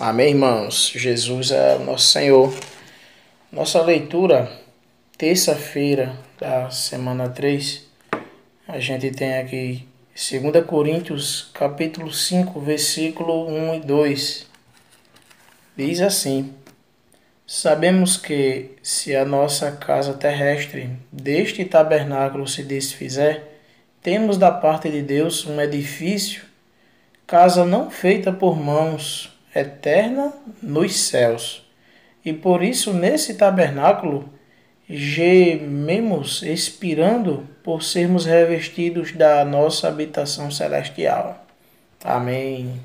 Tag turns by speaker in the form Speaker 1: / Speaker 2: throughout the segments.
Speaker 1: Amém, irmãos? Jesus é o nosso Senhor. Nossa leitura, terça-feira da semana 3, a gente tem aqui 2 Coríntios, capítulo 5, versículo 1 e 2. Diz assim: Sabemos que, se a nossa casa terrestre deste tabernáculo se desfizer, temos da parte de Deus um edifício, casa não feita por mãos, eterna nos céus. E por isso, nesse tabernáculo, gememos, expirando, por sermos revestidos da nossa habitação celestial. Amém.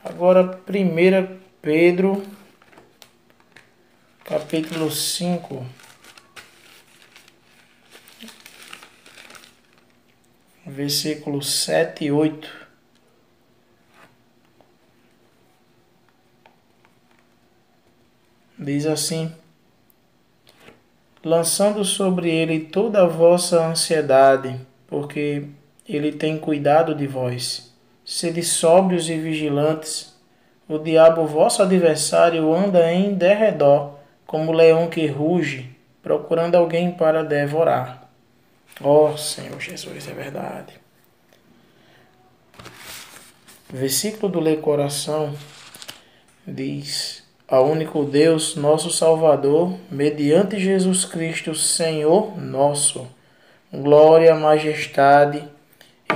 Speaker 1: Agora, 1 Pedro, capítulo 5, versículos 7 e 8. Diz assim: lançando sobre ele toda a vossa ansiedade, porque ele tem cuidado de vós. Sede sóbrios e vigilantes. O diabo, vosso adversário, anda em derredor, como leão que ruge, procurando alguém para devorar. Ó Senhor Jesus, é verdade. Versículo do Lê Coração diz: ao único Deus, nosso Salvador, mediante Jesus Cristo, Senhor nosso, glória, majestade,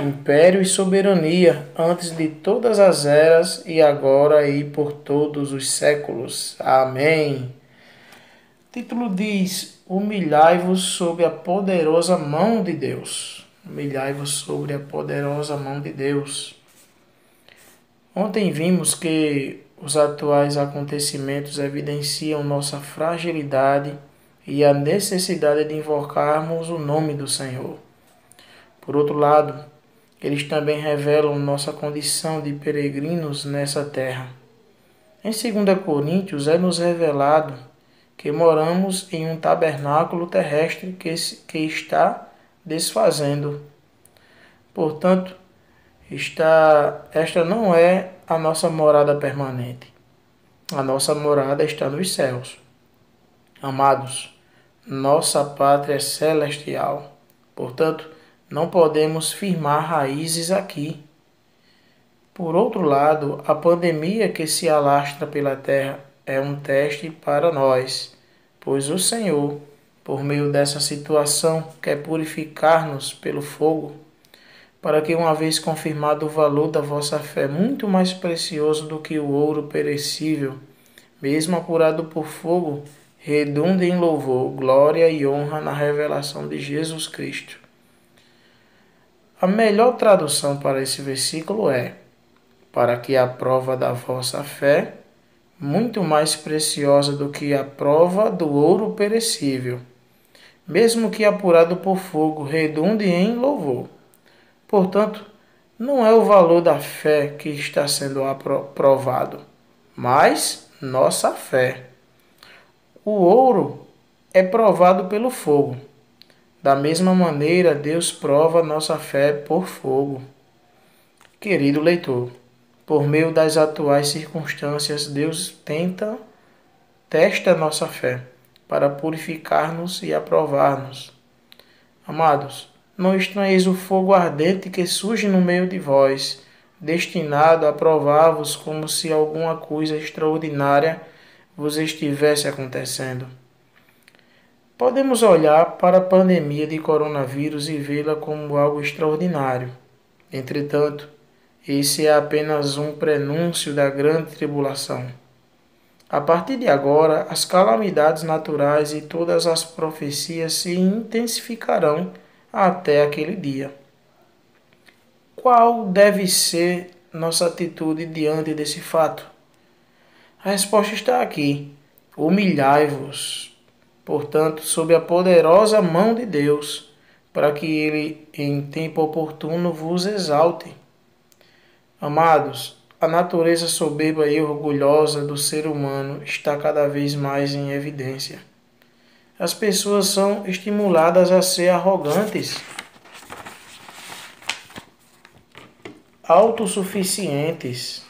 Speaker 1: império e soberania, antes de todas as eras, e agora e por todos os séculos. Amém. O título diz: humilhai-vos sob a poderosa mão de Deus. Humilhai-vos sobre a poderosa mão de Deus. Ontem vimos que os atuais acontecimentos evidenciam nossa fragilidade e a necessidade de invocarmos o nome do Senhor. Por outro lado, eles também revelam nossa condição de peregrinos nessa terra. Em 2 Coríntios é-nos revelado que moramos em um tabernáculo terrestre que está desfazendo. Portanto, esta não é a nossa morada permanente. A nossa morada está nos céus. Amados, nossa pátria é celestial. Portanto, não podemos firmar raízes aqui. Por outro lado, a pandemia que se alastra pela terra é um teste para nós, pois o Senhor, por meio dessa situação, quer purificar-nos pelo fogo, para que, uma vez confirmado o valor da vossa fé, muito mais precioso do que o ouro perecível, mesmo apurado por fogo, redunde em louvor, glória e honra na revelação de Jesus Cristo. A melhor tradução para esse versículo é: para que a prova da vossa fé, muito mais preciosa do que a prova do ouro perecível, mesmo que apurado por fogo, redunde em louvor. Portanto, não é o valor da fé que está sendo provado, mas nossa fé. O ouro é provado pelo fogo. Da mesma maneira, Deus prova nossa fé por fogo. Querido leitor, por meio das atuais circunstâncias, Deus testa nossa fé para purificar-nos e aprovar-nos. Amados, não estranheis o fogo ardente que surge no meio de vós, destinado a provar-vos como se alguma coisa extraordinária vos estivesse acontecendo. Podemos olhar para a pandemia de coronavírus e vê-la como algo extraordinário. Entretanto, esse é apenas um prenúncio da grande tribulação. A partir de agora, as calamidades naturais e todas as profecias se intensificarão até aquele dia. Qual deve ser nossa atitude diante desse fato? A resposta está aqui: humilhai-vos, portanto, sob a poderosa mão de Deus, para que Ele, em tempo oportuno, vos exalte. Amados, a natureza soberba e orgulhosa do ser humano está cada vez mais em evidência. As pessoas são estimuladas a ser arrogantes, autossuficientes,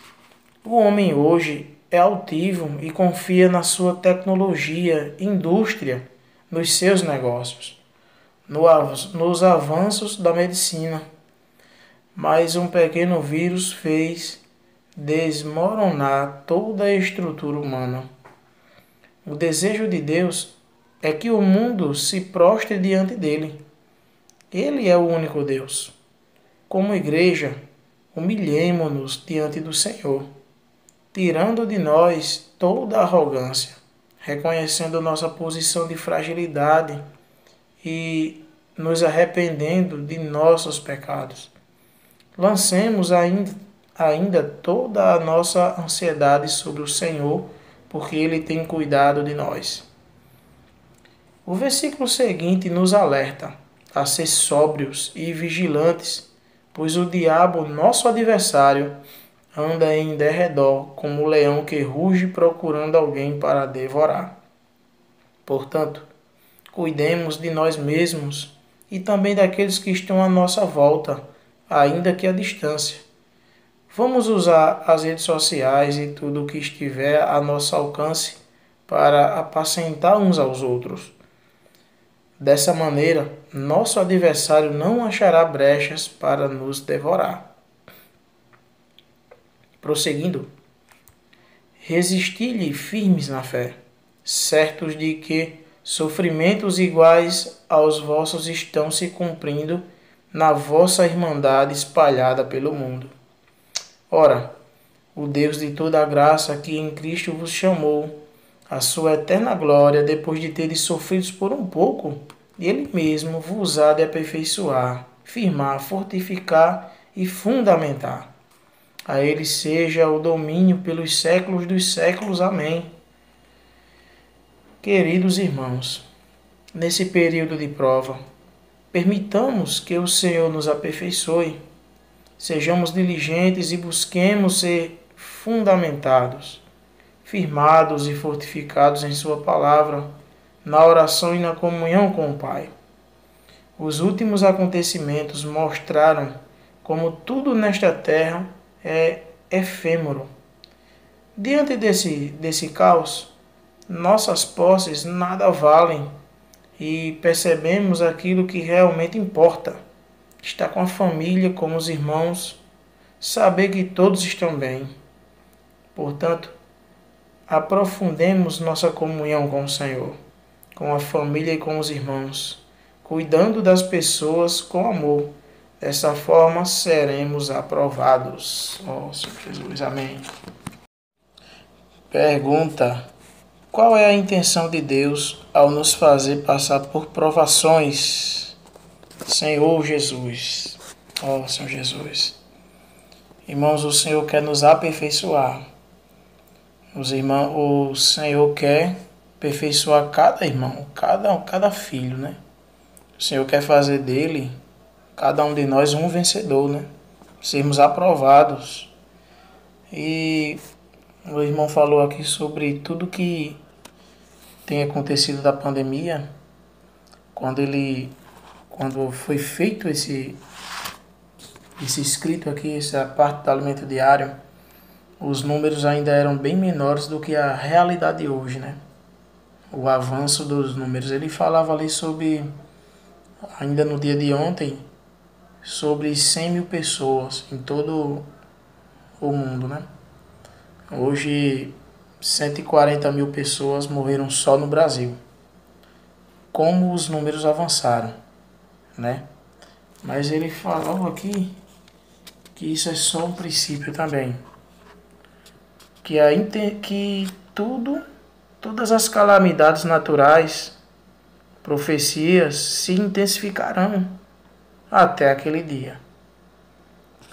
Speaker 1: O homem hoje é altivo e confia na sua tecnologia, indústria, nos seus negócios, nos avanços da medicina. Mas um pequeno vírus fez desmoronar toda a estrutura humana. O desejo de Deus é que o mundo se prostre diante dele. Ele é o único Deus. Como igreja, humilhemo-nos diante do Senhor, tirando de nós toda a arrogância, reconhecendo nossa posição de fragilidade e nos arrependendo de nossos pecados. Lancemos ainda toda a nossa ansiedade sobre o Senhor, porque Ele tem cuidado de nós. O versículo seguinte nos alerta a ser sóbrios e vigilantes, pois o diabo, nosso adversário, anda em derredor como um leão que ruge procurando alguém para devorar. Portanto, cuidemos de nós mesmos e também daqueles que estão à nossa volta, ainda que à distância. Vamos usar as redes sociais e tudo o que estiver a nosso alcance para apacentar uns aos outros. Dessa maneira, nosso adversário não achará brechas para nos devorar. Prosseguindo, resisti-lhe firmes na fé, certos de que sofrimentos iguais aos vossos estão se cumprindo na vossa irmandade espalhada pelo mundo. Ora, o Deus de toda a graça que em Cristo vos chamou a sua eterna glória, depois de teres sofrido por um pouco, Ele mesmo vos há de aperfeiçoar, firmar, fortificar e fundamentar. A Ele seja o domínio pelos séculos dos séculos. Amém. Queridos irmãos, nesse período de prova, permitamos que o Senhor nos aperfeiçoe, sejamos diligentes e busquemos ser fundamentados, firmados e fortificados em Sua palavra, na oração e na comunhão com o Pai. Os últimos acontecimentos mostraram como tudo nesta terra é efêmero. Diante desse caos, nossas posses nada valem e percebemos aquilo que realmente importa. Estar com a família, com os irmãos, saber que todos estão bem. Portanto, aprofundemos nossa comunhão com o Senhor, com a família e com os irmãos, cuidando das pessoas com amor. Dessa forma seremos aprovados. Ó Senhor Jesus, amém. Pergunta: qual é a intenção de Deus ao nos fazer passar por provações? Senhor Jesus, ó Senhor Jesus. Irmãos, o Senhor quer nos aperfeiçoar. O Senhor quer aperfeiçoar cada irmão, cada filho, né? O Senhor quer fazer dele, cada um de nós, um vencedor, né? Sermos aprovados. E o irmão falou aqui sobre tudo que tem acontecido da pandemia. Quando foi feito esse escrito aqui, essa parte do alimento diário, os números ainda eram bem menores do que a realidade hoje, né? O avanço dos números. Ele falava ali sobre, ainda no dia de ontem, sobre 100 mil pessoas em todo o mundo, né? Hoje, 140 mil pessoas morreram só no Brasil. Como os números avançaram, né? Mas ele falou aqui que isso é só um princípio também. Que todas as calamidades naturais, profecias, se intensificarão até aquele dia.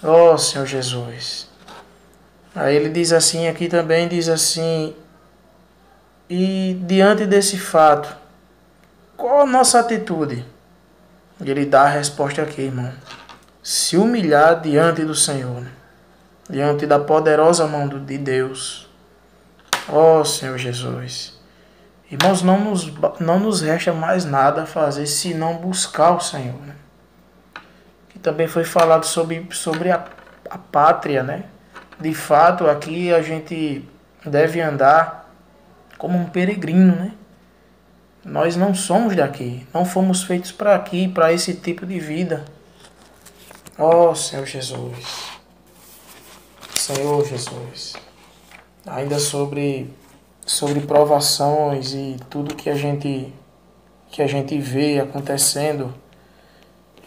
Speaker 1: Ó Senhor Jesus. Aí ele diz assim, aqui também diz assim: e diante desse fato, qual a nossa atitude? Ele dá a resposta aqui, irmão. Se humilhar diante do Senhor, né? Diante da poderosa mão de Deus. Ó Senhor Jesus. Irmãos, não nos resta mais nada a fazer senão buscar o Senhor, né? Que também foi falado sobre a pátria, né? de fato, aqui a gente deve andar como um peregrino, né? Nós não somos daqui, não fomos feitos para aqui, para esse tipo de vida. Ó Senhor Jesus, Senhor Jesus, ainda sobre provações e tudo que a gente vê acontecendo,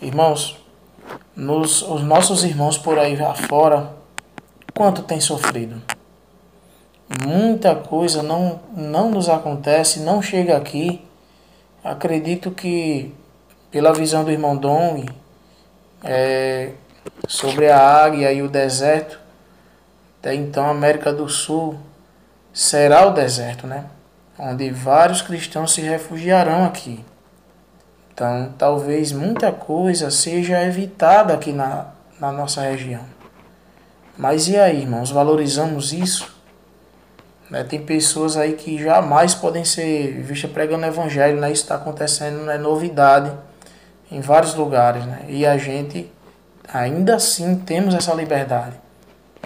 Speaker 1: irmãos, os nossos irmãos por aí afora, quanto tem sofrido? Muita coisa não nos acontece, não chega aqui. Acredito que, pela visão do irmão Dong, sobre a águia e o deserto, até então a América do Sul será o deserto, né? Onde vários cristãos se refugiarão aqui. Então, talvez muita coisa seja evitada aqui na nossa região. Mas e aí, irmãos, valorizamos isso? Tem pessoas aí que jamais podem ser vistas pregando o evangelho, né? Isso está acontecendo, é novidade em vários lugares, né? E a gente, ainda assim, temos essa liberdade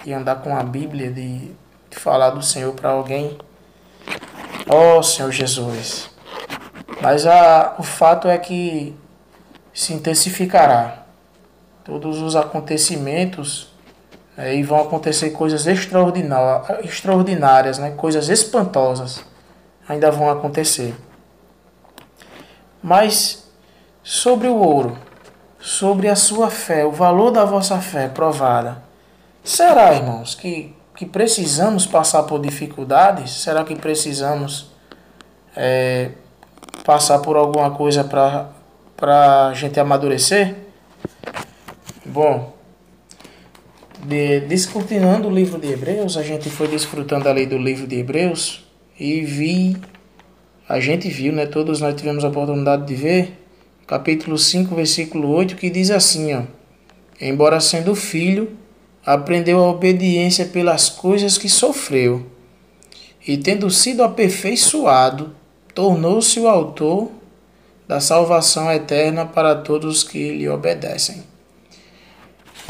Speaker 1: de andar com a Bíblia, de falar do Senhor para alguém. Ó Senhor Jesus! Mas o fato é que se intensificará todos os acontecimentos, e vão acontecer coisas extraordinárias, né? Coisas espantosas ainda vão acontecer. Mas sobre o ouro, sobre a sua fé, o valor da vossa fé provada, será, irmãos, que precisamos passar por dificuldades? Será que precisamos passar por alguma coisa para a gente amadurecer? Bom, descortinando o livro de Hebreus, a gente foi desfrutando ali do livro de Hebreus e a gente viu, né, todos nós tivemos a oportunidade de ver, capítulo 5, versículo 8, que diz assim, ó: embora sendo filho, aprendeu a obediência pelas coisas que sofreu, e tendo sido aperfeiçoado, tornou-se o autor da salvação eterna para todos os que lhe obedecem.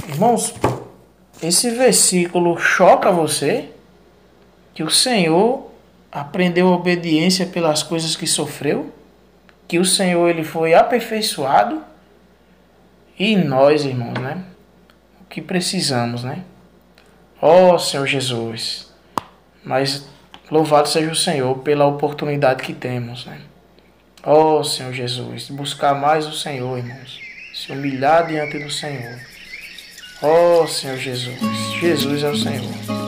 Speaker 1: Irmãos, esse versículo choca você? Que o Senhor aprendeu a obediência pelas coisas que sofreu? Que o Senhor ele foi aperfeiçoado? E nós, irmãos, né? O que precisamos, né? Ó Senhor Jesus! Mas louvado seja o Senhor pela oportunidade que temos, né? Ó Senhor Jesus! Buscar mais o Senhor, irmãos. Se humilhar diante do Senhor. Ó Senhor Jesus! Jesus é o Senhor.